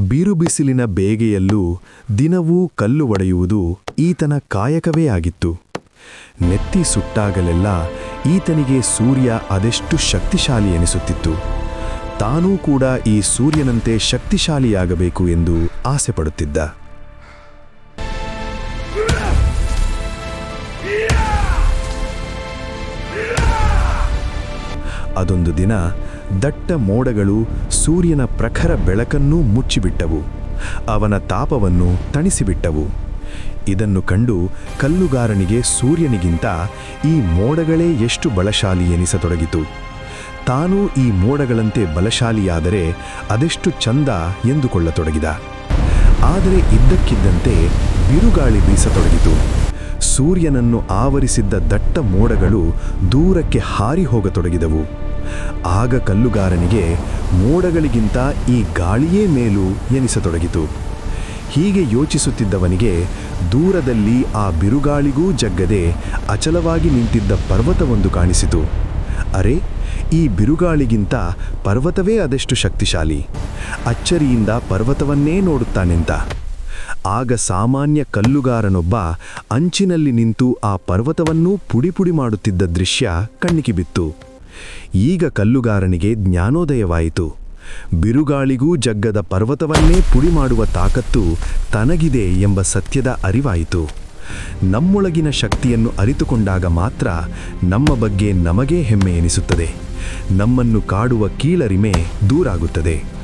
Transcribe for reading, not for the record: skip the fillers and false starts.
ಬಿರುಬಿಸಿಲಿನ ಬೇಗೆಯಲ್ಲೂ ದಿನವೂ ಕಲ್ಲು ಒಡೆಯುವುದು ಈತನ ಕಾಯಕವೇ ಆಗಿತ್ತು. ನೆತ್ತಿ ಸುಟ್ಟಾಗಲೆಲ್ಲ ಈತನಿಗೆ ಸೂರ್ಯ ಅದೆಷ್ಟು ಶಕ್ತಿಶಾಲಿ ಎನಿಸುತ್ತಿತ್ತು. ತಾನೂ ಕೂಡ ಈ ಸೂರ್ಯನಂತೆ ಶಕ್ತಿಶಾಲಿಯಾಗಬೇಕು ಎಂದು ಆಸೆಪಡುತ್ತಿದ್ದ. ಅದೊಂದು ದಿನ ದಟ್ಟ ಮೋಡಗಳು ಸೂರ್ಯನ ಪ್ರಖರ ಬೆಳಕನ್ನೂ ಮುಚ್ಚಿಬಿಟ್ಟವು. ಅವನ ತಾಪವನ್ನು ತಣಿಸಿಬಿಟ್ಟವು. ಇದನ್ನು ಕಂಡು ಕಲ್ಲುಗಾರನಿಗೆ ಸೂರ್ಯನಿಗಿಂತ ಈ ಮೋಡಗಳೇ ಎಷ್ಟು ಬಲಶಾಲಿ ಎನಿಸತೊಡಗಿತು. ತಾನೂ ಈ ಮೋಡಗಳಂತೆ ಬಲಶಾಲಿಯಾದರೆ ಅದೆಷ್ಟು ಚಂದ ಎಂದುಕೊಳ್ಳತೊಡಗಿದ. ಆದರೆ ಇದ್ದಕ್ಕಿದ್ದಂತೆ ಬಿರುಗಾಳಿ ಬೀಸತೊಡಗಿತು. ಸೂರ್ಯನನ್ನು ಆವರಿಸಿದ್ದ ದಟ್ಟ ಮೋಡಗಳು ದೂರಕ್ಕೆ ಹಾರಿ ಹೋಗತೊಡಗಿದವು. ಆಗ ಕಲ್ಲುಗಾರನಿಗೆ ಮೋಡಗಳಿಗಿಂತ ಈ ಗಾಳಿಯೇ ಮೇಲು ಎನಿಸತೊಡಗಿತು. ಹೀಗೆ ಯೋಚಿಸುತ್ತಿದ್ದವನಿಗೆ ದೂರದಲ್ಲಿ ಆ ಬಿರುಗಾಳಿಗೂ ಜಗ್ಗದೆ ಅಚಲವಾಗಿ ನಿಂತಿದ್ದ ಪರ್ವತವೊಂದು ಕಾಣಿಸಿತು. ಅರೆ, ಈ ಬಿರುಗಾಳಿಗಿಂತ ಪರ್ವತವೇ ಅದೆಷ್ಟು ಶಕ್ತಿಶಾಲಿ! ಅಚ್ಚರಿಯಿಂದ ಪರ್ವತವನ್ನೇ ನೋಡುತ್ತಾನೆಂತ. ಆಗ ಸಾಮಾನ್ಯ ಕಲ್ಲುಗಾರನೊಬ್ಬ ಅಂಚಿನಲ್ಲಿ ನಿಂತು ಆ ಪರ್ವತವನ್ನೂ ಪುಡಿಪುಡಿ ಮಾಡುತ್ತಿದ್ದ ದೃಶ್ಯ ಕಣ್ಣಿಗೆ ಬಿತ್ತು. ಈಗ ಕಲ್ಲುಗಾರನಿಗೆ ಜ್ಞಾನೋದಯವಾಯಿತು. ಬಿರುಗಾಳಿಗೂ ಜಗ್ಗದ ಪರ್ವತವನ್ನೇ ಪುಡಿ ಮಾಡುವ ತಾಕತ್ತು ತನಗಿದೆ ಎಂಬ ಸತ್ಯದ ಅರಿವಾಯಿತು. ನಮ್ಮೊಳಗಿನ ಶಕ್ತಿಯನ್ನು ಅರಿತುಕೊಂಡಾಗ ಮಾತ್ರ ನಮ್ಮ ಬಗ್ಗೆ ನಮಗೇ ಹೆಮ್ಮೆ ಎನಿಸುತ್ತದೆ. ನಮ್ಮನ್ನು ಕಾಡುವ ಕೀಳರಿಮೆ ದೂರಾಗುತ್ತದೆ.